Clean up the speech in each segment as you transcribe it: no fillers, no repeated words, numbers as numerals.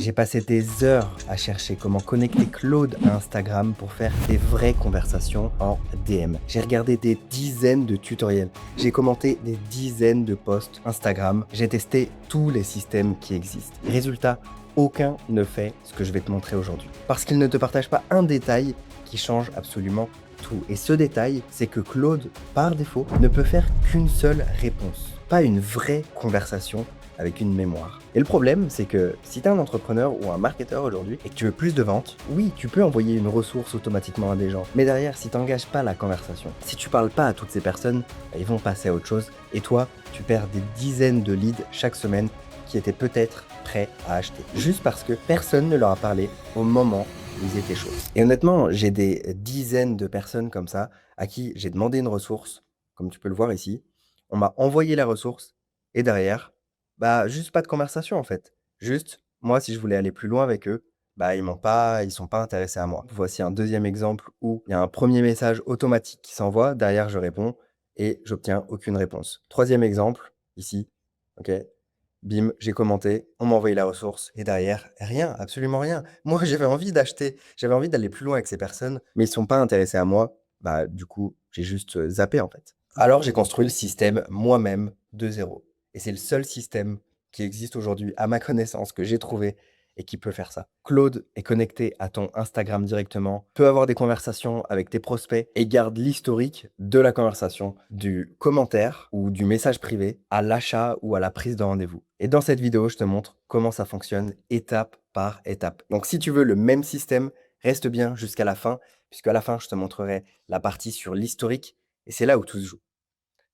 J'ai passé des heures à chercher comment connecter Claude à Instagram pour faire des vraies conversations en DM. J'ai regardé des dizaines de tutoriels, j'ai commenté des dizaines de posts Instagram, j'ai testé tous les systèmes qui existent. Résultat, aucun ne fait ce que je vais te montrer aujourd'hui. Parce qu'il ne te partage pas un détail qui change absolument tout. Et ce détail, c'est que Claude, par défaut, ne peut faire qu'une seule réponse. Pas une vraie conversation avec une mémoire. Et le problème, c'est que si tu es un entrepreneur ou un marketeur aujourd'hui et que tu veux plus de ventes, oui, tu peux envoyer une ressource automatiquement à des gens. Mais derrière, si tu n'engages pas la conversation, si tu parles pas à toutes ces personnes, ils vont passer à autre chose. Et toi, tu perds des dizaines de leads chaque semaine qui étaient peut-être prêts à acheter. Juste parce que personne ne leur a parlé au moment où ils étaient chauds. Et honnêtement, j'ai des dizaines de personnes comme ça à qui j'ai demandé une ressource, comme tu peux le voir ici. On m'a envoyé la ressource et derrière, juste pas de conversation en fait. Juste, moi, si je voulais aller plus loin avec eux, ils sont pas intéressés à moi. Voici un deuxième exemple où il y a un premier message automatique qui s'envoie, derrière je réponds et j'obtiens aucune réponse. Troisième exemple, ici, ok, bim, j'ai commenté, on m'a envoyé la ressource et derrière, rien, absolument rien. Moi, j'avais envie d'acheter, j'avais envie d'aller plus loin avec ces personnes, mais ils sont pas intéressés à moi. Du coup, j'ai juste zappé en fait. Alors, j'ai construit le système moi-même de zéro. Et c'est le seul système qui existe aujourd'hui, à ma connaissance, que j'ai trouvé et qui peut faire ça. Claude est connecté à ton Instagram directement, peut avoir des conversations avec tes prospects et garde l'historique de la conversation, du commentaire ou du message privé à l'achat ou à la prise de rendez-vous. Et dans cette vidéo, je te montre comment ça fonctionne étape par étape. Donc si tu veux le même système, reste bien jusqu'à la fin, puisque à la fin, je te montrerai la partie sur l'historique et c'est là où tout se joue.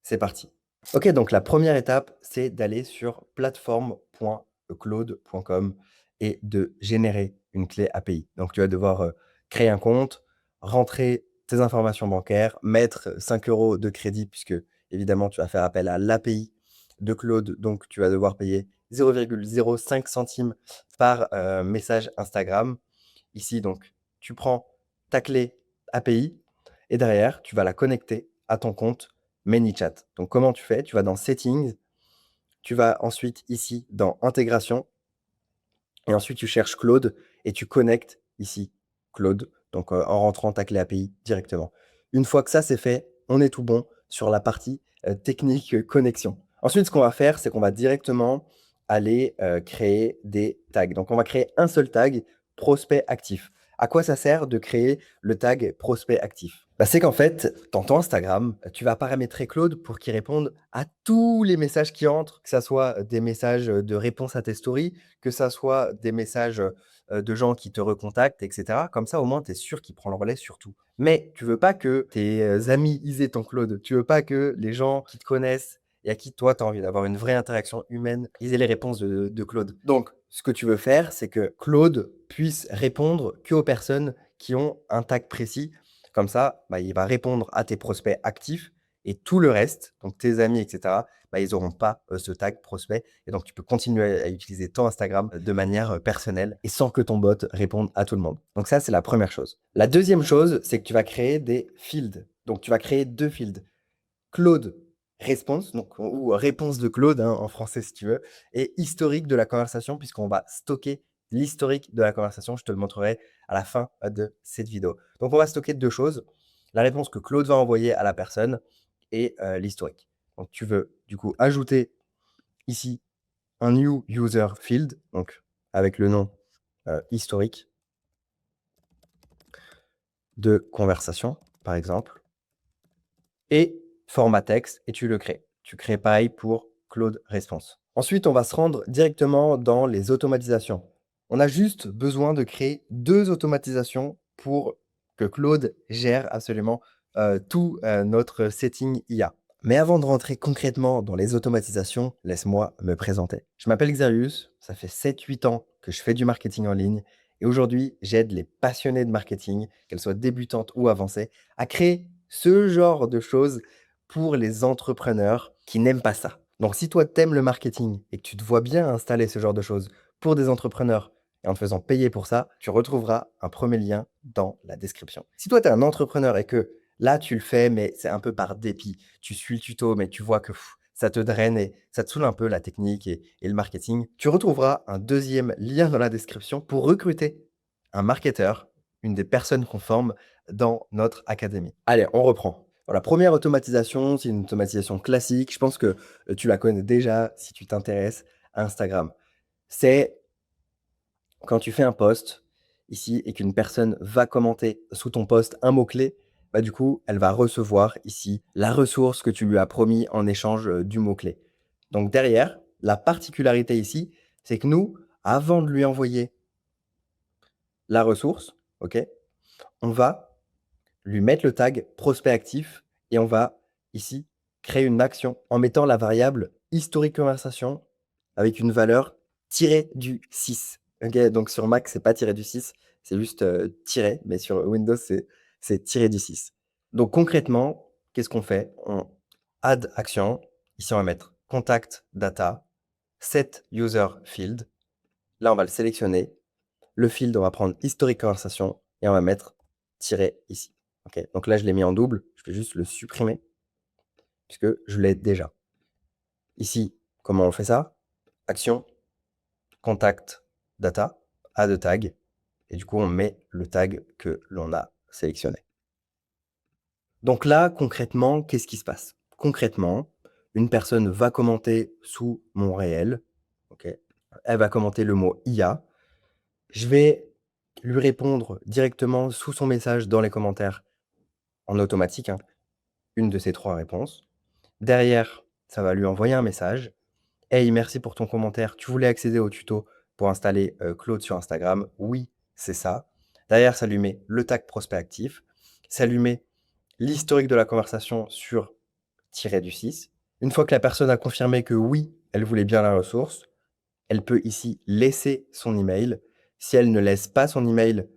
C'est parti. Ok, donc la première étape, c'est d'aller sur plateforme.claude.com et de générer une clé API. Donc tu vas devoir créer un compte, rentrer tes informations bancaires, mettre 5 euros de crédit, puisque évidemment tu vas faire appel à l'API de Claude, donc tu vas devoir payer 0,05 centimes par message Instagram. Ici, donc, tu prends ta clé API et derrière, tu vas la connecter à ton compte ManyChat. Donc, comment tu fais? Tu vas dans Settings, tu vas ensuite ici dans Intégration et ensuite tu cherches Claude et tu connectes ici Claude, donc en rentrant ta clé API directement. Une fois que ça c'est fait, on est tout bon sur la partie technique connexion. Ensuite, ce qu'on va faire, c'est qu'on va directement aller créer des tags. Donc, on va créer un seul tag, prospect actif. À quoi ça sert de créer le tag prospect actif? C'est qu'en fait, dans ton Instagram, tu vas paramétrer Claude pour qu'il réponde à tous les messages qui entrent, que ça soit des messages de réponse à tes stories, que ça soit des messages de gens qui te recontactent, etc. Comme ça, au moins, tu es sûr qu'il prend le relais sur tout. Mais tu veux pas que tes amis ils aient ton Claude. Tu veux pas que les gens qui te connaissent et à qui toi, tu as envie d'avoir une vraie interaction humaine, ils aient les réponses de Claude. Donc, ce que tu veux faire, c'est que Claude puisse répondre qu'aux personnes qui ont un tag précis. Comme ça, il va répondre à tes prospects actifs et tout le reste, donc tes amis, etc., ils n'auront pas ce tag prospect. Et donc, tu peux continuer à utiliser ton Instagram de manière personnelle et sans que ton bot réponde à tout le monde. Donc ça, c'est la première chose. La deuxième chose, c'est que tu vas créer des fields. Donc, tu vas créer 2 fields. Claude Response, donc, ou réponse de Claude en français si tu veux, et historique de la conversation, puisqu'on va stocker l'historique de la conversation. Je te le montrerai à la fin de cette vidéo. Donc, on va stocker 2 choses. La réponse que Claude va envoyer à la personne et l'historique. Donc, tu veux du coup ajouter ici un new user field, donc avec le nom historique de conversation, par exemple, et format texte, et tu le crées. Tu crées pareil pour Claude Response. Ensuite, on va se rendre directement dans les automatisations. On a juste besoin de créer 2 automatisations pour que Claude gère absolument tout notre setting IA. Mais avant de rentrer concrètement dans les automatisations, laisse-moi me présenter. Je m'appelle Xarius, ça fait 7-8 ans que je fais du marketing en ligne et aujourd'hui, j'aide les passionnés de marketing, qu'elles soient débutantes ou avancées, à créer ce genre de choses pour les entrepreneurs qui n'aiment pas ça. Donc si toi t'aimes le marketing et que tu te vois bien installer ce genre de choses pour des entrepreneurs et en te faisant payer pour ça, tu retrouveras un premier lien dans la description. Si toi tu es un entrepreneur et que là tu le fais mais c'est un peu par dépit, tu suis le tuto mais tu vois que ça te draine et ça te saoule un peu la technique et le marketing, tu retrouveras un deuxième lien dans la description pour recruter un marketeur, une des personnes qu'on forme dans notre académie. Allez, on reprend. Voilà, première automatisation, c'est une automatisation classique. Je pense que tu la connais déjà si tu t'intéresses à Instagram. C'est quand tu fais un post ici et qu'une personne va commenter sous ton post un mot-clé, bah, du coup, elle va recevoir ici la ressource que tu lui as promis en échange du mot-clé. Donc derrière, la particularité ici, c'est que nous, avant de lui envoyer la ressource, ok, on va lui mettre le tag prospect actif et on va ici créer une action en mettant la variable historique conversation avec une valeur tirée du 6. Ok, donc sur Mac, c'est pas tiré du 6, c'est juste tiré, mais sur Windows, c'est tiré du 6. Donc concrètement, qu'est-ce qu'on fait? On add action. Ici, on va mettre contact data, set user field. Là, on va le sélectionner. Le field, on va prendre historique conversation et on va mettre tiret ici. Ok, donc là, je l'ai mis en double. Je vais juste le supprimer puisque je l'ai déjà. Ici, comment on fait ça? Action, contact, data, add tag. Et du coup, on met le tag que l'on a sélectionné. Donc là, concrètement, qu'est-ce qui se passe? Concrètement, une personne va commenter sous mon réel. Ok, elle va commenter le mot IA. Je vais lui répondre directement sous son message dans les commentaires en automatique, hein, une de ces 3 réponses. Derrière, ça va lui envoyer un message: «Hey, merci pour ton commentaire. Tu voulais accéder au tuto pour installer, Claude sur Instagram?» «Oui, c'est ça». Derrière, ça lui met le tag prospect actif. Ça lui met l'historique de la conversation sur tiret du 6. Une fois que la personne a confirmé que oui, elle voulait bien la ressource, elle peut ici laisser son email. Si elle ne laisse pas son email,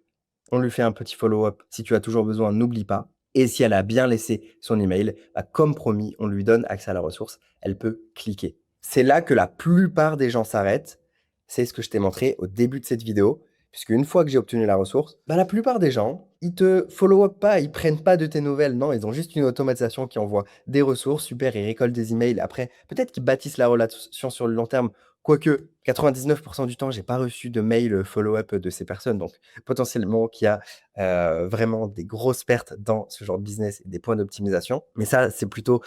on lui fait un petit follow-up. Si tu as toujours besoin, n'oublie pas. Et si elle a bien laissé son email, bah, comme promis, on lui donne accès à la ressource. Elle peut cliquer. C'est là que la plupart des gens s'arrêtent. C'est ce que je t'ai montré au début de cette vidéo. Puisque une fois que j'ai obtenu la ressource, bah, la plupart des gens, ils te follow-up pas, ils prennent pas de tes nouvelles. Non, ils ont juste une automatisation qui envoie des ressources. Super, ils récoltent des emails. Après, peut-être qu'ils bâtissent la relation sur le long terme. Quoique, 99% du temps, j'ai pas reçu de mail follow-up de ces personnes. Donc, potentiellement, qu'il y a vraiment des grosses pertes dans ce genre de business et des points d'optimisation. Mais ça, c'est plutôt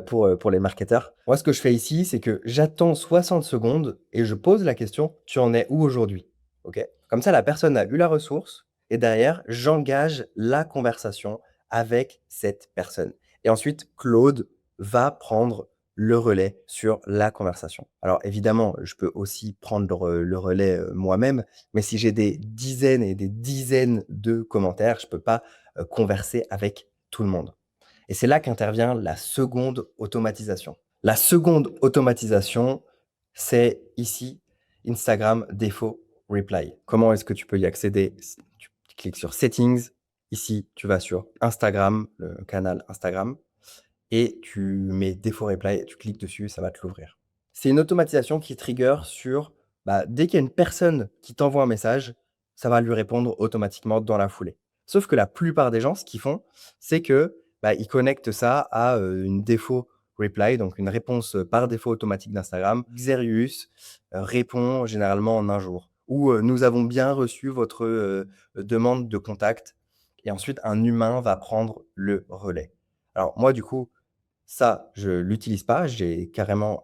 pour les marketeurs. Moi, ce que je fais ici, c'est que j'attends 60 secondes et je pose la question: tu en es où aujourd'hui? Ok. Comme ça, la personne a eu la ressource et derrière, j'engage la conversation avec cette personne. Et ensuite, Claude va prendre le relais sur la conversation. Alors évidemment, je peux aussi prendre le relais moi-même, mais si j'ai des dizaines et des dizaines de commentaires, je peux pas converser avec tout le monde. Et c'est là qu'intervient la seconde automatisation. La seconde automatisation, c'est ici Instagram Défaut Reply. Comment est-ce que tu peux y accéder? Tu cliques sur Settings. Ici, tu vas sur Instagram, le canal Instagram, et tu mets Défaut Reply et tu cliques dessus, ça va te l'ouvrir. C'est une automatisation qui trigger sur, bah, dès qu'il y a une personne qui t'envoie un message, ça va lui répondre automatiquement dans la foulée. Sauf que la plupart des gens, ce qu'ils font, c'est que, bah, ils connectent ça à une défaut reply, donc une réponse par défaut automatique d'Instagram. Xerius répond généralement en un jour. Ou nous avons bien reçu votre demande de contact. Et ensuite, un humain va prendre le relais. Alors moi, du coup, ça, je l'utilise pas. J'ai carrément,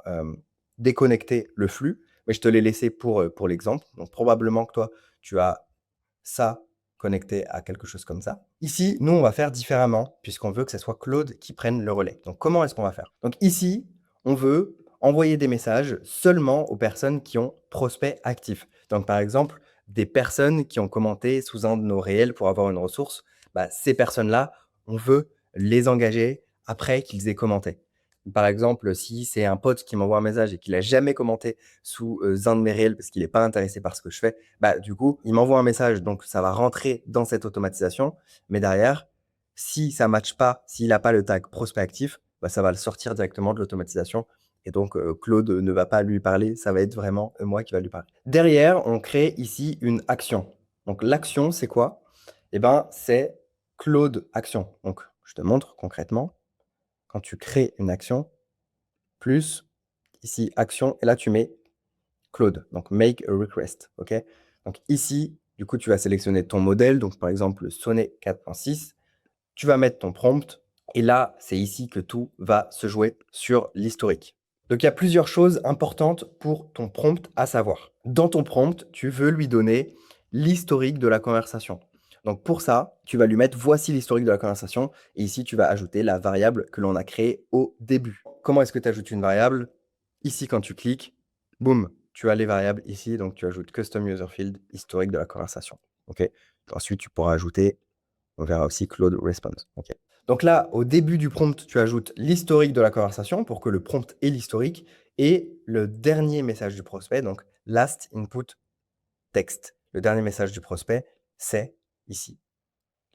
déconnecté le flux, mais je te l'ai laissé pour l'exemple. Donc probablement que toi, tu as ça connecté à quelque chose comme ça. Ici, nous, on va faire différemment puisqu'on veut que ce soit Claude qui prenne le relais. Donc comment est-ce qu'on va faire? Donc ici, on veut envoyer des messages seulement aux personnes qui ont prospect actif. Donc par exemple, des personnes qui ont commenté sous un de nos réels pour avoir une ressource, bah, ces personnes-là, on veut les engager après qu'ils aient commenté. Par exemple, si c'est un pote qui m'envoie un message et qu'il a jamais commenté sous, un de mes réels parce qu'il est pas intéressé par ce que je fais, bah, du coup, il m'envoie un message, donc ça va rentrer dans cette automatisation. Mais derrière, si ça matche pas, s'il a pas le tag prospect actif, bah, ça va le sortir directement de l'automatisation et donc Claude ne va pas lui parler, ça va être vraiment, moi qui va lui parler. Derrière, on crée ici une action. Donc l'action, c'est quoi? Eh ben, c'est Claude action. Donc je te montre concrètement. Quand tu crées une action, plus ici action et là tu mets Claude, donc make a request, OK? Donc ici, du coup, tu vas sélectionner ton modèle, donc par exemple le Sonnet 4.6, tu vas mettre ton prompt et là, c'est ici que tout va se jouer sur l'historique. Donc il y a plusieurs choses importantes pour ton prompt à savoir. Dans ton prompt, tu veux lui donner l'historique de la conversation. Donc pour ça, tu vas lui mettre voici l'historique de la conversation et ici tu vas ajouter la variable que l'on a créée au début. Comment est-ce que tu ajoutes une variable? Ici quand tu cliques, boum, tu as les variables ici, donc tu ajoutes custom user field historique de la conversation. OK. Ensuite, tu pourras ajouter, on verra aussi Claude response. OK. Donc là, au début du prompt, tu ajoutes l'historique de la conversation pour que le prompt ait l'historique et le dernier message du prospect, donc last input text. Le dernier message du prospect, c'est ici,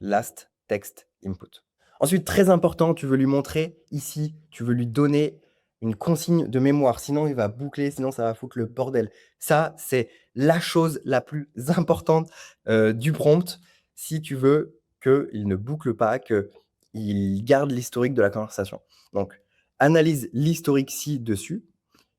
last text input. Ensuite, très important, tu veux lui montrer ici, tu veux lui donner une consigne de mémoire, sinon il va boucler, sinon ça va foutre le bordel. Ça, c'est la chose la plus importante du prompt si tu veux qu'il ne boucle pas, qu'il garde l'historique de la conversation. Donc, analyse l'historique ci-dessus.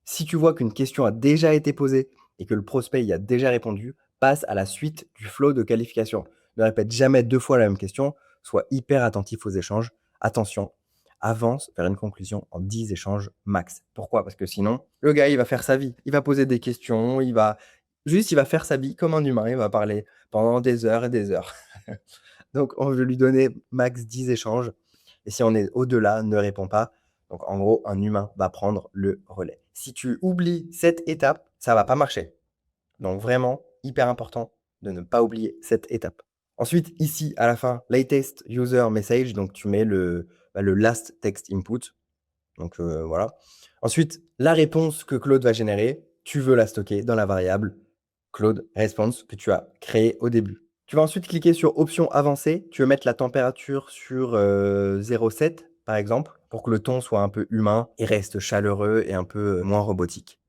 Si tu vois qu'une question a déjà été posée et que le prospect y a déjà répondu, passe à la suite du flow de qualification. Ne répète jamais 2 fois la même question, sois hyper attentif aux échanges. Attention, avance vers une conclusion en 10 échanges max. Pourquoi? Parce que sinon, le gars, il va faire sa vie. Il va poser des questions, il va faire sa vie comme un humain, il va parler pendant des heures et des heures. Donc on veut lui donner max 10 échanges et si on est au-delà, ne réponds pas. Donc en gros, un humain va prendre le relais. Si tu oublies cette étape, ça va pas marcher. Donc vraiment, hyper important de ne pas oublier cette étape. Ensuite, ici, à la fin, latest user message, donc tu mets le last text input. Donc voilà. Ensuite, la réponse que Claude va générer, tu veux la stocker dans la variable Claude response que tu as créée au début. Tu vas ensuite cliquer sur option avancée. Tu veux mettre la température sur 0,7 par exemple, pour que le ton soit un peu humain et reste chaleureux et un peu moins robotique.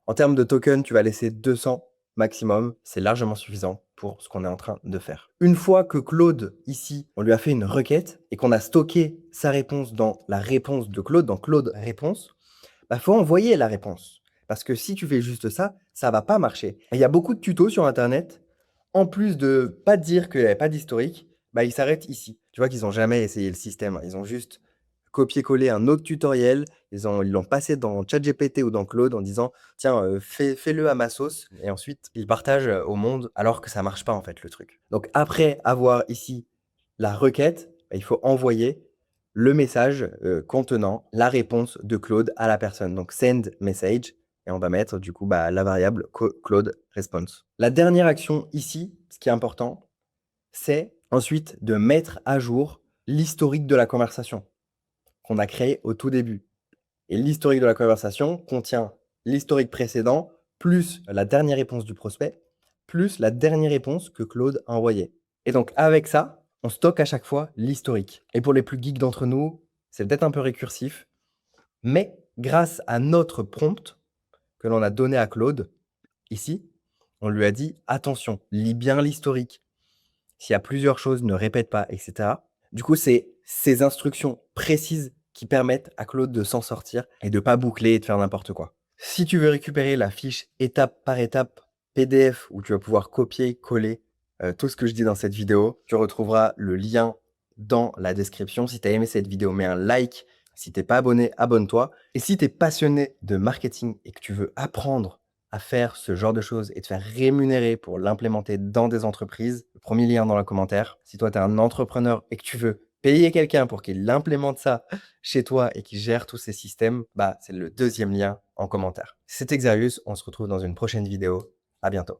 En termes de token, tu vas laisser 200 maximum. C'est largement suffisant pour ce qu'on est en train de faire. Une fois que Claude, ici, on lui a fait une requête et qu'on a stocké sa réponse dans la réponse de Claude, dans Claude réponse, bah, faut envoyer la réponse. Parce que si tu fais juste ça, ça va pas marcher. Et il y a beaucoup de tutos sur Internet. En plus de pas dire qu'il n'y avait pas d'historique, bah, ils s'arrêtent ici. Tu vois qu'ils n'ont jamais essayé le système. Ils ont juste copié-collé un autre tutoriel. Ils l'ont passé dans ChatGPT ou dans Claude en disant tiens, fais-le à ma sauce. Et ensuite, ils partagent au monde alors que ça marche pas en fait le truc. Donc après avoir ici la requête, bah, il faut envoyer le message contenant la réponse de Claude à la personne. Donc send message et on va mettre du coup bah, la variable Claude response. La dernière action ici, ce qui est important, c'est ensuite de mettre à jour l'historique de la conversation qu'on a créé au tout début. Et l'historique de la conversation contient l'historique précédent plus la dernière réponse du prospect plus la dernière réponse que Claude a envoyée. Et donc avec ça, on stocke à chaque fois l'historique. Et pour les plus geeks d'entre nous, c'est peut-être un peu récursif, mais grâce à notre prompt que l'on a donné à Claude, ici, on lui a dit attention, lis bien l'historique. S'il y a plusieurs choses, ne répète pas, etc. Du coup, c'est ces instructions précises qui permettent à Claude de s'en sortir et de ne pas boucler et de faire n'importe quoi. Si tu veux récupérer la fiche étape par étape PDF où tu vas pouvoir copier, coller tout ce que je dis dans cette vidéo, tu retrouveras le lien dans la description. Si tu as aimé cette vidéo, mets un like. Si tu n'es pas abonné, abonne-toi. Et si tu es passionné de marketing et que tu veux apprendre à faire ce genre de choses et te faire rémunérer pour l'implémenter dans des entreprises, le premier lien dans le commentaire. Si toi, tu es un entrepreneur et que tu veux payer quelqu'un pour qu'il implémente ça chez toi et qu'il gère tous ces systèmes, bah, c'est le deuxième lien en commentaire. C'était Xarius, on se retrouve dans une prochaine vidéo. À bientôt.